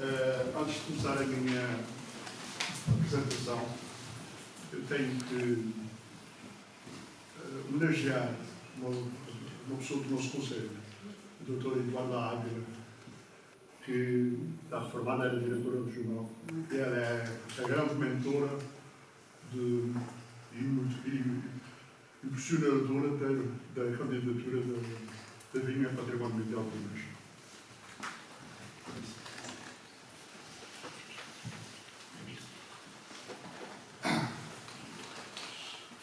Antes de começar a minha apresentação, eu tenho que homenagear uma pessoa do nosso Conselho, o Dr. Eduardo Águila, que está reformada, era diretora do jornal. Ela é a grande mentora e impulsionadora da candidatura da Vinha Património Mundial da Unesco.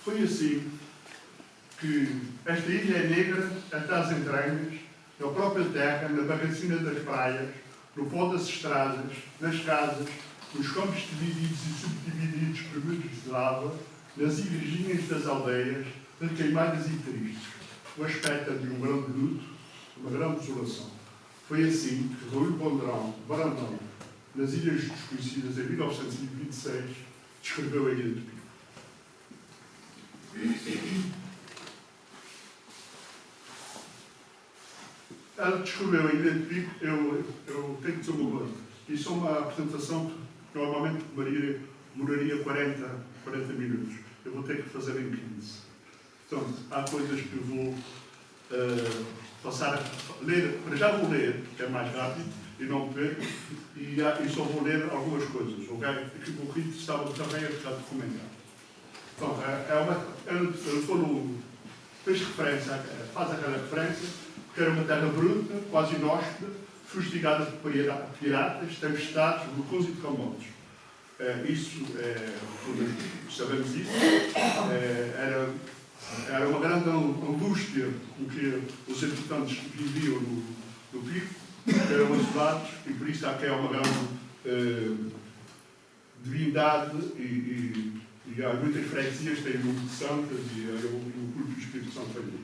Foi assim que esta ilha é negra até às entranhas, na própria terra, na bagacina das praias, no pó das estradas, nas casas, nos campos divididos e subdivididos por muros de lava, nas igrejinhas das aldeias, queimadas e tristes. O aspecto de um grande luto, uma grande desolação. Foi assim que Rui Brandão, nas Ilhas Desconhecidas, em 1926, descreveu a Ilha de Pico. Ela descreveu a Ilha de Pico, eu tenho que dizer uma coisa. Isso é uma apresentação que normalmente demoraria 40 minutos. Eu vou ter que fazer em 15. Portanto, há coisas que eu vou passar a ler. Para já vou ler, que é mais rápido, e não perco, e só vou ler algumas coisas. Aqui o Rito estava também a ficar documentado. Então, faz aquela referência, que era uma terra bruta, quase inóspita, fustigada por piratas, tempestades, vulcões e terremotos. Todos sabemos isso. Era uma grande angústia com que os habitantes viviam no Pico, eram isolados, e por isso aqui é uma grande divindade e há muitas freguesias que têm o nome de santas e o culto do Espírito Santo ali.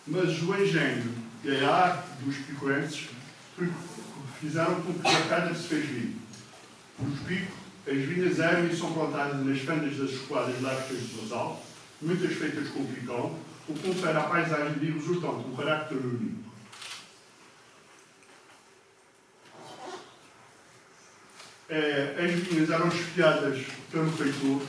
Mas o engenho e a arte dos picoenses fizeram com que a terra se fez vinho. Nos picos, as vinhas eram e são plantadas nas fendas das escoadas largas de basalto, muitas feitas com picão, o que confere à paisagem e resultante um carácter único. As vinhas eram espiadas pelo feitor.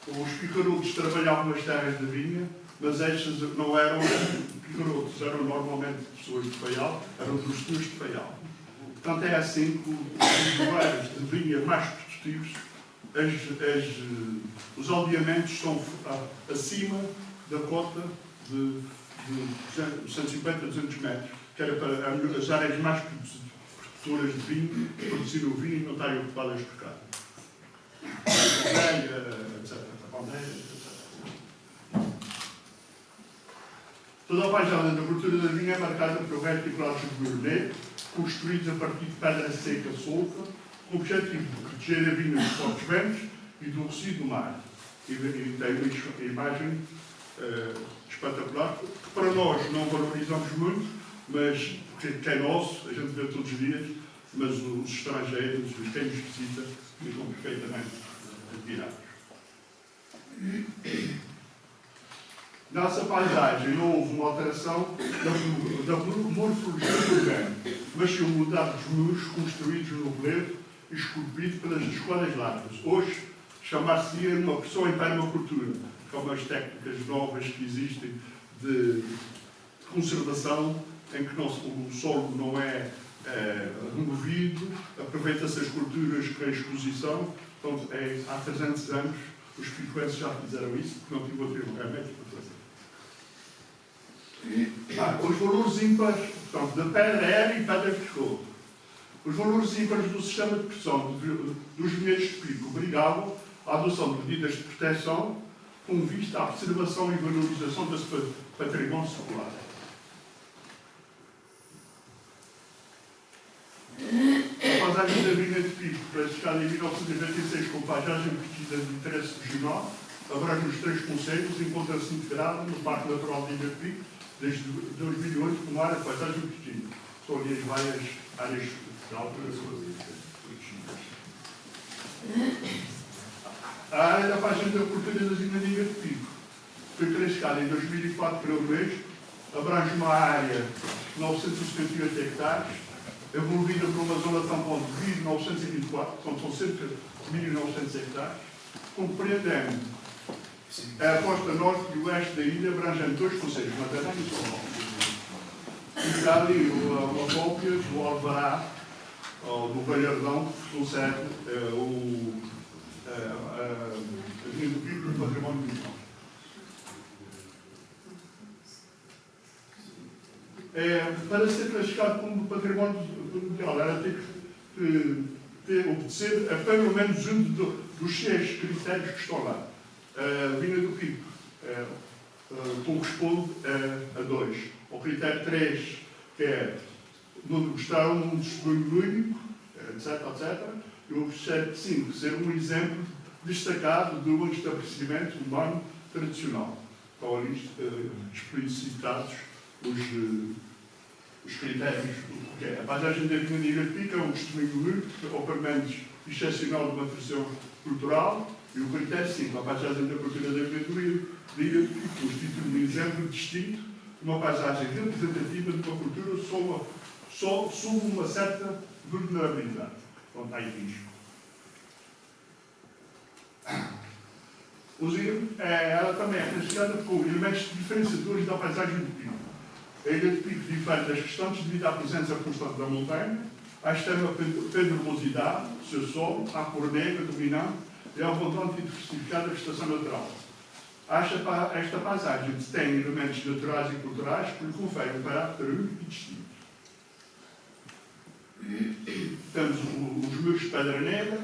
Os picarotos trabalhavam nas terras de vinha, mas estas não eram picarotos, eram normalmente pessoas de Faial, eram dos senhores de Faial. Portanto, é assim que os lugares de vinha mais produtivos, os aldeamentos estão acima da cota de 150 a 200 metros, que era para as áreas mais produtoras de vinho, produzir o vinho e não estarem ocupadas por cá. Etc. Toda a paisagem da cultura da vinha é marcada por reticulados de gourmet, construídos a partir de pedra seca solta, com o objetivo de proteger a vinha dos fortes ventos e do recibo do mar. E tem uma imagem espetacular, que para nós não valorizamos muito, mas que é nosso, a gente vê todos os dias, mas os estrangeiros, quem nos visita, ficam perfeitamente admirados. Nessa paisagem não houve uma alteração da morfologia do terreno, mas sim mudar dos muros construídos no relevo e esculpido pelas escolas largas. Hoje, chamar-se-ia uma opção em permacultura, que é umas técnicas novas que existem de conservação, em que o solo não é removido, aproveita-se as culturas para a exposição. Portanto, há 300 anos, os picoenses já fizeram isso, porque não tinham outro remédio para fazer. Os valores ímpares, portanto, da pedra aérea e pedra fiscal. Os valores ímpares do sistema de pressão dos vinhedos de Pico obrigavam à adoção de medidas de proteção com vista à preservação e valorização desse património secular. A paisagem da vinha de Pico, praticada em 1996 com paisagem protegida de interesse regional, abrange os 3 concelhos, encontra-se integrada no Parque Natural de Ilha de Pico, desde 2008, como área de paisagem protegida. São ali as várias áreas de altura protegidas. A área da paisagem da cultura das Ilhas de Pico foi classificada em 2004 pela Unesco abrange uma área de 978 hectares, envolvida por uma zona tampão de 1.924, portanto são cerca de 1.900 hectares, compreendendo a costa norte e oeste da ilha, abrangendo dois concelhos, Madeira e São Paulo. E está ali uma cópia do alvará, do Galhardão, que concede a Vinha do Pico do Património Mundial. Para ser classificado como património mundial, ela tem que obedecer a pelo menos um dos 6 critérios que estão lá. A Vinha do Pico corresponde a 2. O critério 3, que é no gostar um testemunho único, etc, etc. E o critério 5, ser um exemplo destacado de um estabelecimento humano tradicional. Estão ali explicitados os critérios. A paisagem da Vinha de Ilha de Pico é um testemunho único, ou pelo menos excepcional, de uma tradição cultural. E o critério 5, a paisagem da cultura da Vinha de Ilha de Pico constitui um exemplo distinto de uma paisagem representativa de uma cultura sob uma certa vulnerabilidade. Então, está aí risco. Ela também é classificada com elementos diferenciadores da paisagem do Pico. A Ilha de Pico difere das restantes devido à presença constante da montanha, à extrema pedregosidade, o seu solo, à cor negra dominante e à abundante e diversificada vegetação natural. Esta paisagem tem elementos naturais e culturais que lhe conferem um caráter único e distinto. Temos os muros de pedra negra.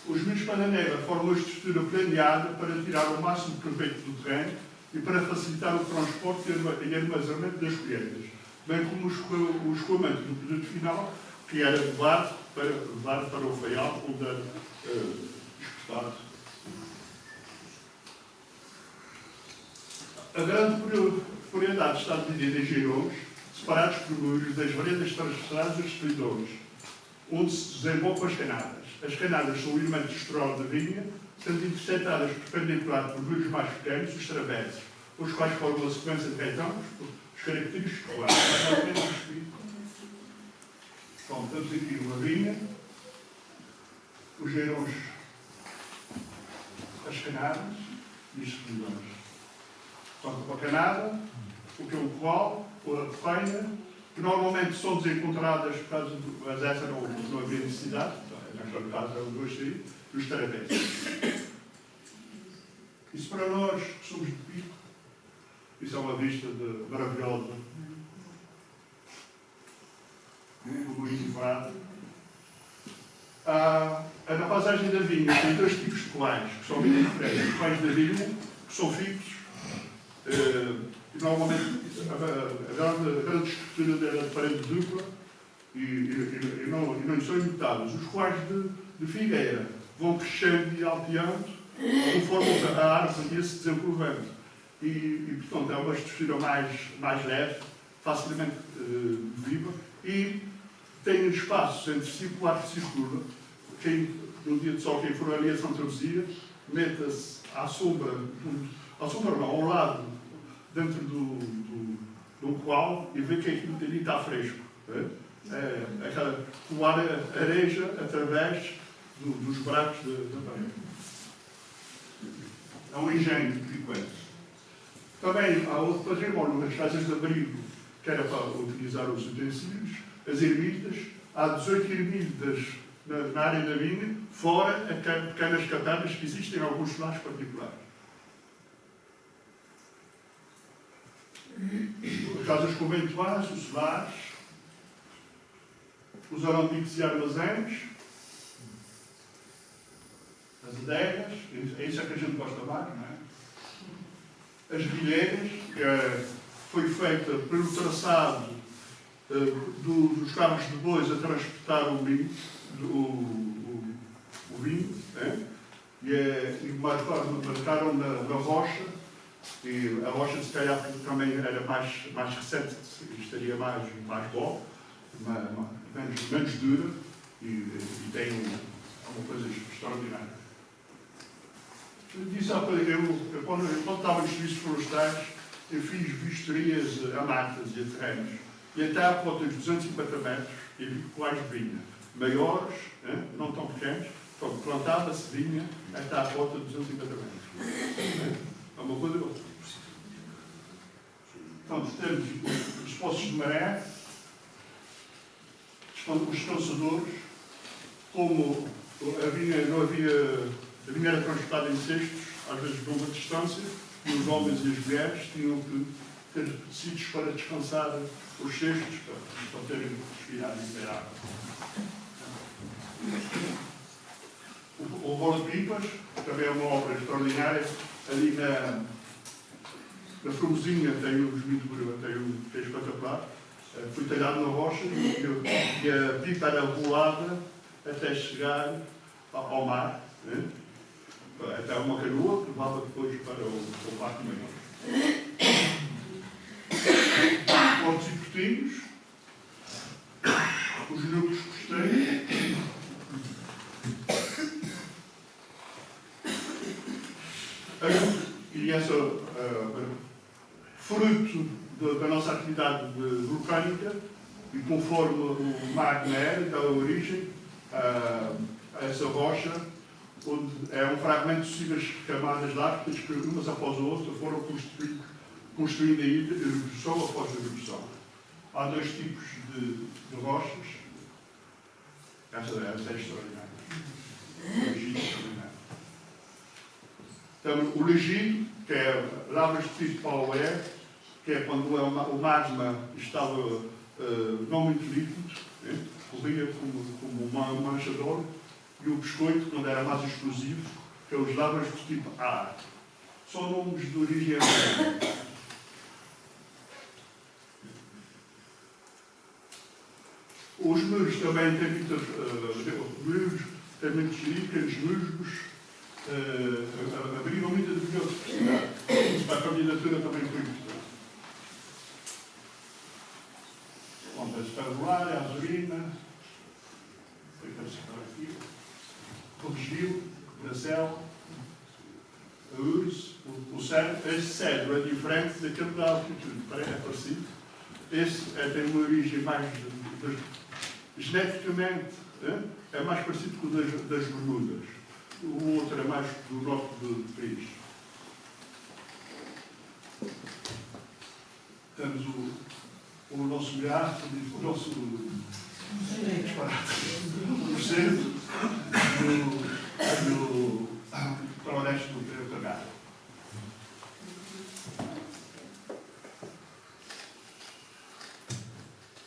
Os muros de pedra negra formam uma estrutura planeada para tirar o máximo proveito do terreno e para facilitar o transporte e armazenamento das colheitas, bem como o escoamento do produto final, que era levado para o faial, onde era exportado. A grande propriedade está dividida em girouros, separados por muros das varedas transversais dos estridores, onde se desembocam as canadas. As canadas são o elemento estrutural da vinha, sendo intersectadas perpendicular por muros mais pequenos, os travessos, os quais formam uma sequência de retângulos, os característicos claros. Bom, temos aqui uma vinha, os girouros, as canadas e os estridores. Portanto, a canada, o que é o coal, ou a pequena, que normalmente são desencontradas por causa do. Mas essa não havia necessidade, naquele caso eram dois aí, e os travessos. Isso para nós, que somos de Pico, isso é uma vista maravilhosa. O Rio Prado. Na paisagem da vinha tem dois tipos de coais, que são muito diferentes. Os coais da vinha, que são fixos, e normalmente a grande estrutura dela é de parede dupla e não são imutáveis. Os quais de figueira vão crescendo e alteando conforme a árvore ia se desenvolvendo. E portanto, é uma estrutura mais leve, facilmente viva e tem espaços entre circular e circula. No dia de sol, quem for ali a Santa Luzia, meta-se à sombra, ao lado, dentro do qual, e vê que aquilo ali está fresco. Aquela coar areja através dos buracos da parede. É um engenho de picoetes. Também há outro património, as casas de abrigo, que era para utilizar os utensílios, as ermitas. Há 18 ermitas na área da vinha, fora pequenas cavernas que existem em alguns solares particulares. As casas conventuais, os solares, os alambiques e armazéns, as adegas, é isso que a gente gosta mais, não é? As bilheiras, que foi feita pelo traçado dos carros de bois a transportar o vinho, e mais tarde marcaram na rocha, e a rocha se calhar também era mais recente, estaria mais boa, menos dura, e tem uma coisa extraordinária. disse há pouco, quando estava nos serviços florestais, eu fiz vistorias a matas e a terrenos. E até à volta dos 250 metros, eu vi quais de vinha. Maiores, não tão pequenos, plantava-se vinha até à volta de 250 metros. É uma coisa ou outra. Portanto, temos os poços de maré, os descansadores, como a vinha era transportada em cestos, às vezes de longa distância, e os homens e as mulheres tinham que ter sítios para descansar os cestos, para terem respirado e beber água. O Bolo de Pipas também é uma obra extraordinária. Ali na Formosinha tem um que é espetacular. Foi talhado na rocha e a pipa era rolada até chegar ao mar, até uma canoa que levava depois para o barco maior. Pontos e portinhos, os núcleos costeiros, e essa fruto da nossa atividade vulcânica, e conforme o magma era, dá origem a essa rocha, onde é um fragmento de sucessivas camadas lácteas que, umas após a outra, foram construindo a ilha, erupção após erupção. Há dois tipos de rochas. Essa é extraordinária. O legido extraordinário. Então, o legido, que é lavas de tipo Paué, que é quando o magma estava não muito líquido, corria como um manchador, e o biscoito, quando era mais explosivo, que é os lavas de tipo A. São nomes de origem americana. Os muros também têm muitos líquenes, musgos, abriram muita biodiversidade. Isso para a candidatura também foi importante. Bom, a especular, a azurina, o regil, o gracel, a urso, o cedro. Este cedro é diferente daquele da altitude, é parecido. Este tem uma origem mais geneticamente, é mais parecido com o das Bermudas. O outro é mais do norte do país. Temos o nosso gato, o nosso centro para o leste do Rio Tagado.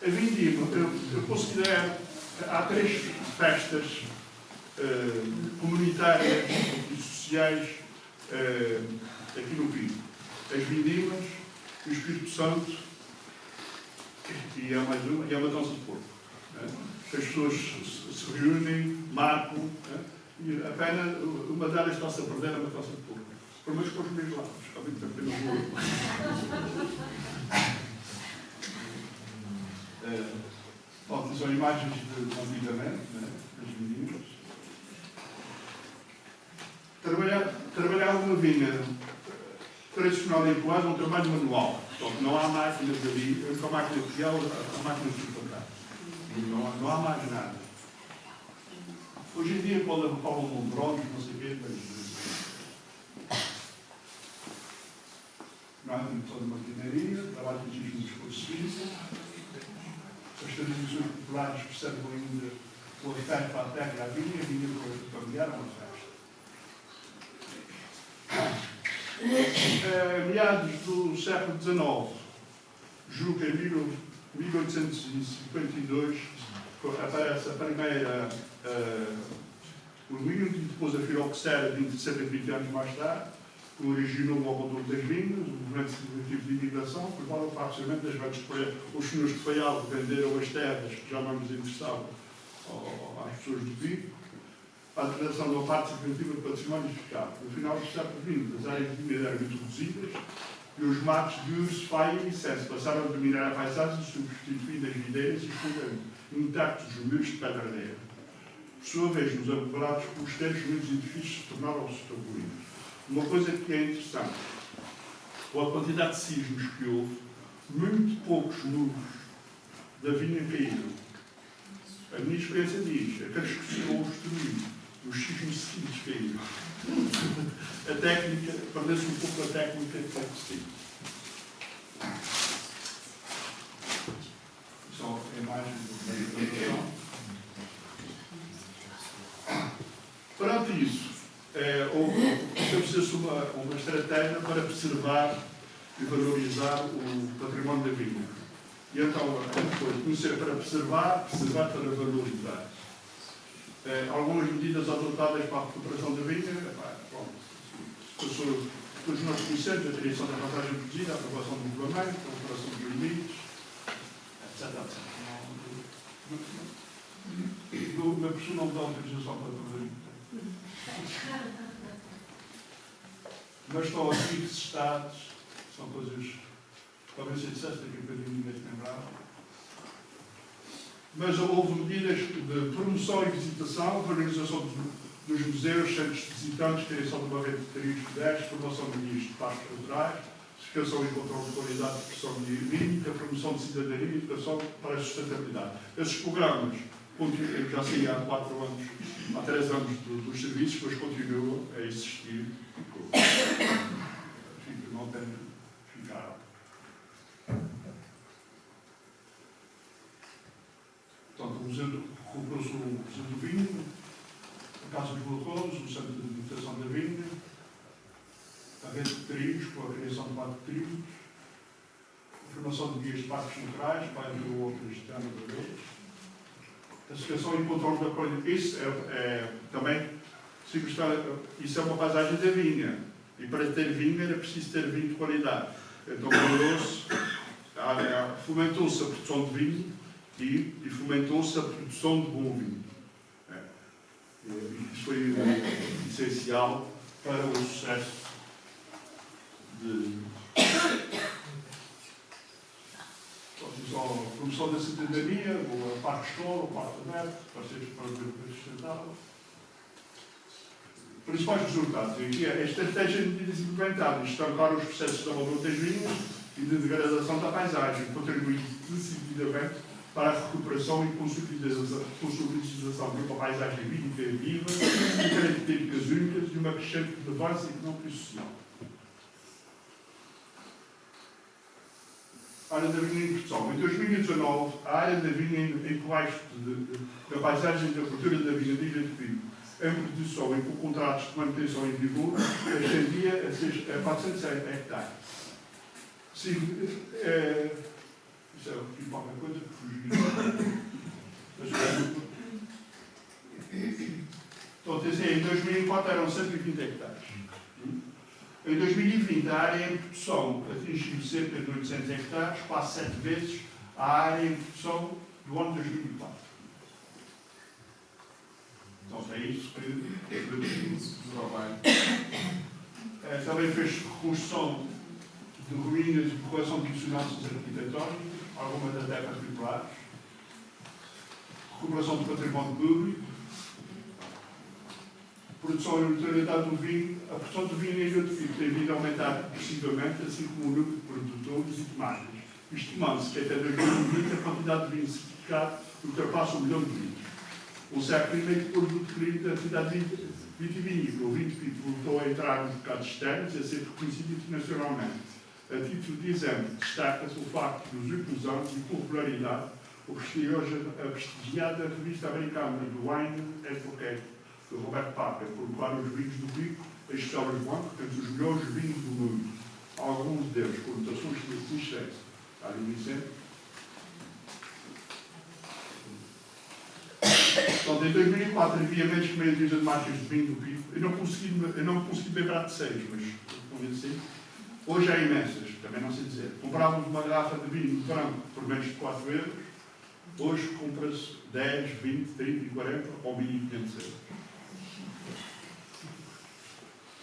A vindima, eu considero, há três festas comunitárias e sociais aqui no Vinho. As vindimas, o Espírito Santo e há mais uma, e a matança de porco. As pessoas se reúnem, marcam, e apenas uma delas está-se a perder a matança de porco. Pelo menos com os meus lados, está muito apenas o outro. Bom, são imagens de antigamente, das vindimas. Trabalhar uma vinha tradicional em Coás é um trabalho manual. Portanto, não há máquinas ali, com a máquina de piel, a máquina de suportar. Não há mais nada. Hoje em dia falam com drones, não sei o quê, mas não há produção de maquinaria, trabalho de nos suíça. As tradições populares percebem ainda o afeto à terra e à vinha, a vinha do familiar é uma festa. Meados do século XIX, julgo que em 1852, aparece a primeira o vinho, e depois a filoxera, 120 anos mais tarde, que originou o abandono das vinhas, o movimento significativo de imigração, que levou ao facilmente das grandes colheitas. Os senhores de Faial venderam as terras que já não nos interessavam às pessoas do vinho, a alteração de uma parte significativa do património edificado. No final do século XX, as áreas de vinha eram muito reduzidas e os matos de urso, faia e incenso passaram a dominar a paisagem, substituindo as videiras e ficando intactos os muros de pedradeira. Por sua vez, nos abobrados costeiros, muitos edifícios se tornaram-se tabuleiros. uma coisa que é interessante, com a quantidade de sismos que houve, muito poucos muros da vinha caíram. A minha experiência diz, aqueles que se construíram, os sismos seguintes caíram. A técnica, perdeu-se um pouco a técnica que é possível. Só a imagem do meio. Perante isso, temos uma estratégia para preservar e valorizar o património da vinha. E então, foi conhecer para preservar para valorizar. Algumas medidas adotadas para a recuperação da vinha, todos nós conhecemos a criação da passagem protegida, a aprovação do regulamento, a alteração dos limites, etc. Uma pessoa não dá autorização para fazer isso. Mas estão aqui estados, são coisas, talvez eu dissesse daqui a bocadinho ninguém se lembrava. Mas houve medidas de promoção e visitação, valorização dos museus, centros de visitantes, criação de uma rede de turismo 10, promoção de guias de parques culturais, certificação e controle de qualidade de expressão de promoção de cidadania e educação para a sustentabilidade. Esses programas já saí há 4 anos, há 3 anos dos serviços, mas continuam a existir. Não tem ficado. Portanto, recuperou-se o Museu do Vinho, a Casa dos Balcões, o Centro de Meditação da Vinha, a rede de trilhos, com a criação de 4 trilhos, a formação de guias de parques naturais, para o outro este ano outra vez, a situação e controle da qualidade. Isso também, isso é uma paisagem da vinha. E para ter vinho era preciso ter vinho de qualidade. Então, fomentou-se a produção de vinho e fomentou-se a produção de bom vinho. Isso foi essencial para o sucesso de a promoção da cidadania, o parque escola, o parque aberto, parceiros para o desenvolvimento sustentável. Principais resultados. Aqui a estratégia de medidas implementadas estancar os processos de abandono das vinhas e de degradação da paisagem, contribuindo decididamente para a recuperação e consolidação de uma paisagem vínica viva, com características únicas e uma crescente relevância económica e social. Área da vinha em produção. Em 2019, a área da vinha em baixo da paisagem da cultura da vinha de Ilha em produção e com contratos de manutenção em vigor, ascendia a 400 hectares. Isso é qualquer coisa que fugiu. Então, em 2004 eram 120 hectares. Em 2020, a área em produção atingiu cerca de 800 hectares, quase 7 vezes a área em produção do ano 2004. Então, é isso que o trabalho. Também fez reconstrução de ruínas e correção de dissonâncias arquitetónicas, algumas até particulares, recuperação do património público, produção e neutralidade do vinho. A produção do vinho em Ilha de Pico tem vindo a aumentar progressivamente, assim como o número de produtores e de marcas. Estimando-se que até 2020 a quantidade de vinho certificado ultrapassa 1 milhão de litros. O século I produto de atividade vitivinícola. O vinho de Pico voltou a entrar nos mercados externos e a ser reconhecido internacionalmente. A título de exemplo, destaca-se o facto de, nos últimos anos, de popularidade, o prestigiada revista americana do Wine Advocate, do Roberto Parker, por levar os vinhos do Pico a Estrela Blanco, entre os melhores vinhos do mundo. Alguns deles, com notações de clichês. Está ali dizendo. Portanto, em 2004 havia menos que meia dúzia de marcas de vinho do Pico. Eu não consegui lembrar de 6, mas vamos dizer assim. Hoje há imensas, também não sei dizer. Comprávamos uma garrafa de vinho branco por menos de 4 euros. Hoje compra-se 10, 20, 30 e 40 ou 1.500 euros.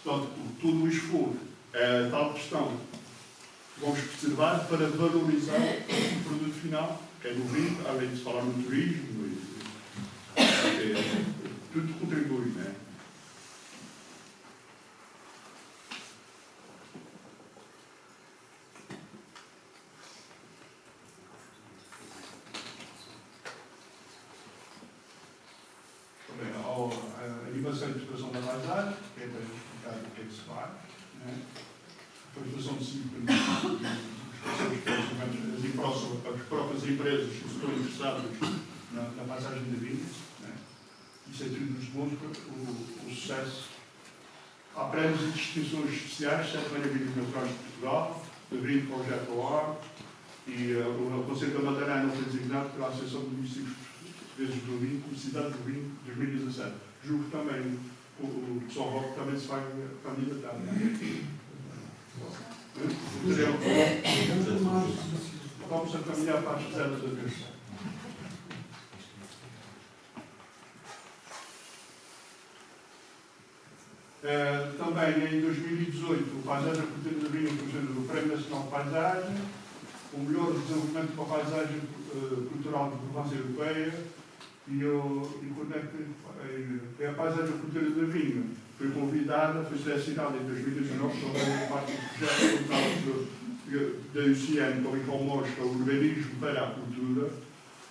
Portanto, tudo o esforço é a tal questão que vamos preservar para valorizar o produto final, que é do vinho, além de se falar no turismo, tudo contribui, não é? participação cívica, as próprias empresas que estão interessadas na paisagem da vinha. Né? Isso é tudo nos demonstra o sucesso. Há prémios e distinções especiais, 7 maravilhas naturais de Portugal, o Vinho Projeto OR, e o Conselho da Madeira não foi designado pela Associação de Municípios Portugueses do Vinho, como Cidade do Vinho, 2017. Julgo que também o pessoal Roque também se vai candidatar. Vamos a caminhar para as reservas da atenção. Também em 2018, o Paisagem Cultura da Vinha do Prémio Nacional de Paisagem, o melhor desenvolvimento para a paisagem cultural de relevância europeia e a Paisagem Cultura da Vinha foi convidada, foi selecionada em 2019 para parte do projeto da UCN com o mostra o Urbanismo para a Cultura,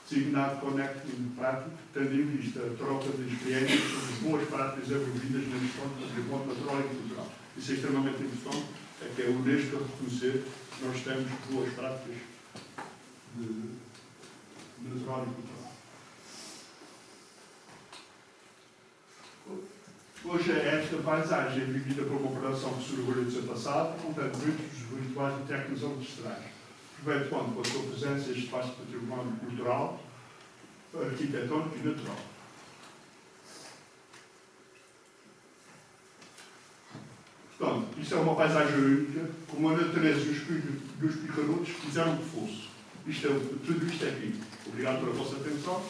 designado Connecting Prático, tendo em vista a troca de experiências sobre boas práticas desenvolvidas na gestão do património natural e cultural. Isso é extremamente importante, é que é o Unesco a reconhecer que nós temos boas práticas de natural e cultural. Hoje, esta paisagem é vivida por uma operação que surgiu no ano passado, contendo muitos rituais e técnicas ancestrais. Aproveito quando, com a sua presença, este espaço de património cultural, arquitetónico e natural. Portanto, isto é uma paisagem única, como a natureza e os picarotos fizeram que fosse. Tudo isto é aqui. Obrigado pela vossa atenção.